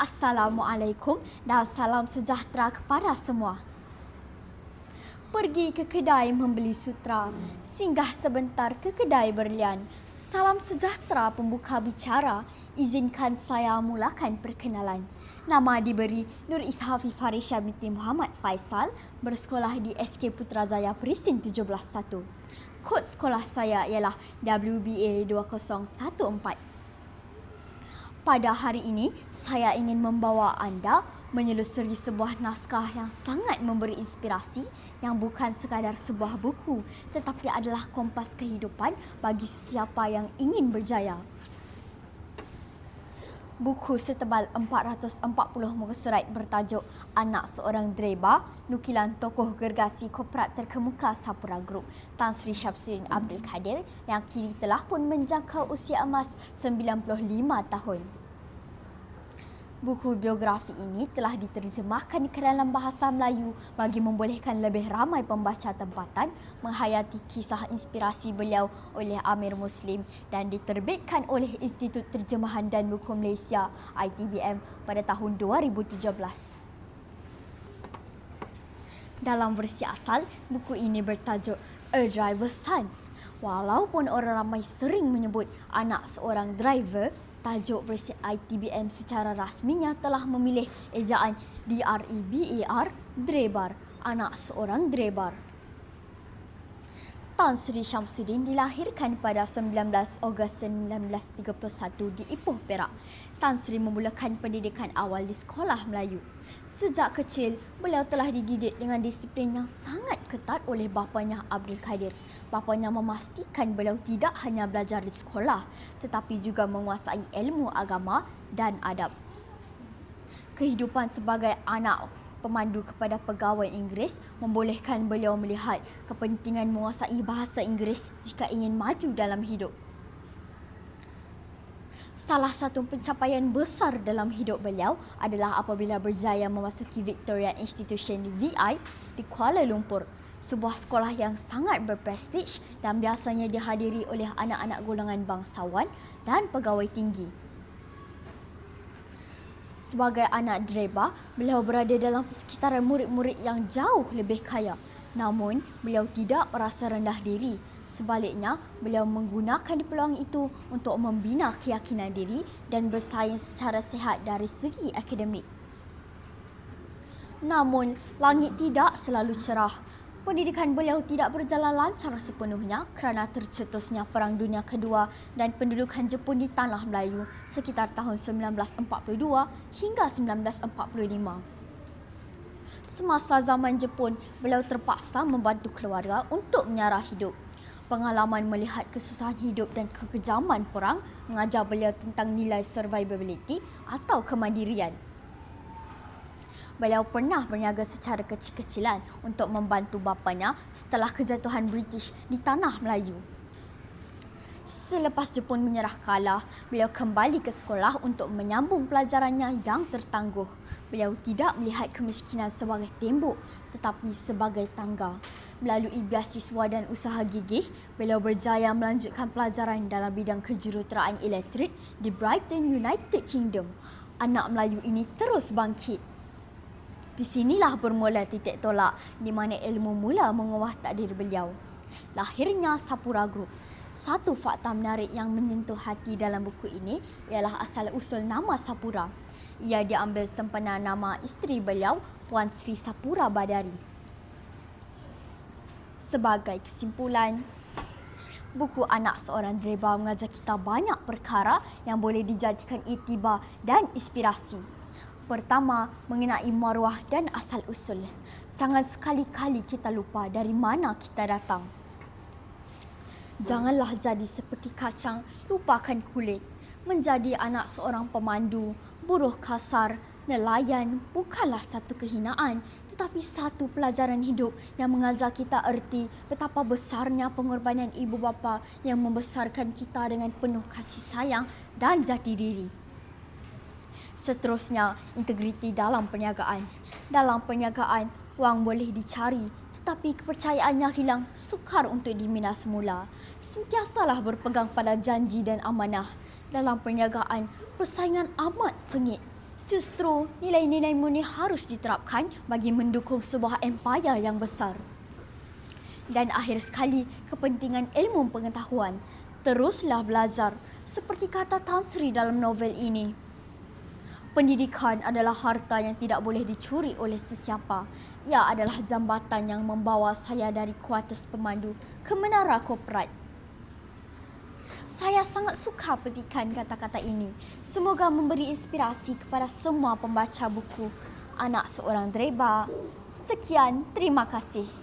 Assalamualaikum dan salam sejahtera kepada semua. Pergi ke kedai membeli sutra, singgah sebentar ke kedai berlian. Salam sejahtera pembuka bicara, izinkan saya mulakan perkenalan. Nama diberi Nur Ishafi Farisha binti Muhammad Faisal, bersekolah di SK Putrajaya Perisin 17-1. Kod sekolah saya ialah WBA 2014. Pada hari ini, saya ingin membawa anda menyelusuri sebuah naskah yang sangat memberi inspirasi, yang bukan sekadar sebuah buku tetapi adalah kompas kehidupan bagi siapa yang ingin berjaya. Buku setebal 440 muka surat bertajuk Anak Seorang Driver, nukilan tokoh gergasi korporat terkemuka Sapura Group, Tan Sri Syamsuddin Abdul Kadir, yang kini telah pun menjangkau usia emas 95 tahun. Buku biografi ini telah diterjemahkan ke dalam bahasa Melayu bagi membolehkan lebih ramai pembaca tempatan menghayati kisah inspirasi beliau oleh Amir Muslim dan diterbitkan oleh Institut Terjemahan dan Buku Malaysia ITBM pada tahun 2017. Dalam versi asal, buku ini bertajuk A Driver's Son. Walaupun orang ramai sering menyebut Anak Seorang Driver, tajuk versi ITBM secara rasminya telah memilih ejaan DREBAR, Drebar, Anak Seorang Drebar. Tan Sri Syamsuddin dilahirkan pada 19 Ogos 1931 di Ipoh, Perak. Tan Sri memulakan pendidikan awal di sekolah Melayu. Sejak kecil, beliau telah dididik dengan disiplin yang sangat ketat oleh bapanya Abdul Kadir. Bapanya memastikan beliau tidak hanya belajar di sekolah tetapi juga menguasai ilmu agama dan adab. Kehidupan sebagai anak pemandu kepada pegawai Inggeris membolehkan beliau melihat kepentingan menguasai bahasa Inggeris jika ingin maju dalam hidup. Salah satu pencapaian besar dalam hidup beliau adalah apabila berjaya memasuki Victoria Institution VI di Kuala Lumpur, sebuah sekolah yang sangat berprestij dan biasanya dihadiri oleh anak-anak golongan bangsawan dan pegawai tinggi. Sebagai anak driver, beliau berada dalam persekitaran murid-murid yang jauh lebih kaya. Namun, beliau tidak merasa rendah diri. Sebaliknya, beliau menggunakan peluang itu untuk membina keyakinan diri dan bersaing secara sihat dari segi akademik. Namun, langit tidak selalu cerah. Pendidikan beliau tidak berjalan lancar sepenuhnya kerana tercetusnya Perang Dunia Kedua dan pendudukan Jepun di Tanah Melayu sekitar tahun 1942 hingga 1945. Semasa zaman Jepun, beliau terpaksa membantu keluarga untuk menyara hidup. Pengalaman melihat kesusahan hidup dan kekejaman perang mengajar beliau tentang nilai survivability atau kemandirian. Beliau pernah berniaga secara kecil-kecilan untuk membantu bapanya setelah kejatuhan British di Tanah Melayu. Selepas Jepun menyerah kalah, beliau kembali ke sekolah untuk menyambung pelajarannya yang tertangguh. Beliau tidak melihat kemiskinan sebagai tembok tetapi sebagai tangga. Melalui beasiswa dan usaha gigih, beliau berjaya melanjutkan pelajaran dalam bidang kejuruteraan elektrik di Brighton, United Kingdom. Anak Melayu ini terus bangkit. Di sinilah bermula titik tolak di mana ilmu mula mengubah takdir beliau. Lahirnya Sapura Group. Satu fakta menarik yang menyentuh hati dalam buku ini ialah asal-usul nama Sapura. Ia diambil sempena nama isteri beliau, Puan Sri Sapura Badari. Sebagai kesimpulan, buku Anak Seorang Driver mengajar kita banyak perkara yang boleh dijadikan iktibar dan inspirasi. Pertama, mengenai maruah dan asal-usul. Jangan sekali-kali kita lupa dari mana kita datang. Janganlah jadi seperti kacang, lupakan kulit. Menjadi anak seorang pemandu, buruh kasar, nelayan bukanlah satu kehinaan, tetapi satu pelajaran hidup yang mengajar kita erti betapa besarnya pengorbanan ibu bapa yang membesarkan kita dengan penuh kasih sayang dan jati diri. Seterusnya, integriti dalam perniagaan. Dalam perniagaan, wang boleh dicari, tetapi kepercayaannya hilang sukar untuk dibina semula. Sentiasalah berpegang pada janji dan amanah. Dalam perniagaan, persaingan amat sengit. Justru nilai-nilai murni harus diterapkan bagi mendukung sebuah empayar yang besar. Dan akhir sekali, kepentingan ilmu pengetahuan. Teruslah belajar, seperti kata Tan Sri dalam novel ini. Pendidikan adalah harta yang tidak boleh dicuri oleh sesiapa. Ia adalah jambatan yang membawa saya dari kuartus pemandu ke menara korporat. Saya sangat suka petikan kata-kata ini. Semoga memberi inspirasi kepada semua pembaca buku Anak Seorang Dreba. Sekian, terima kasih.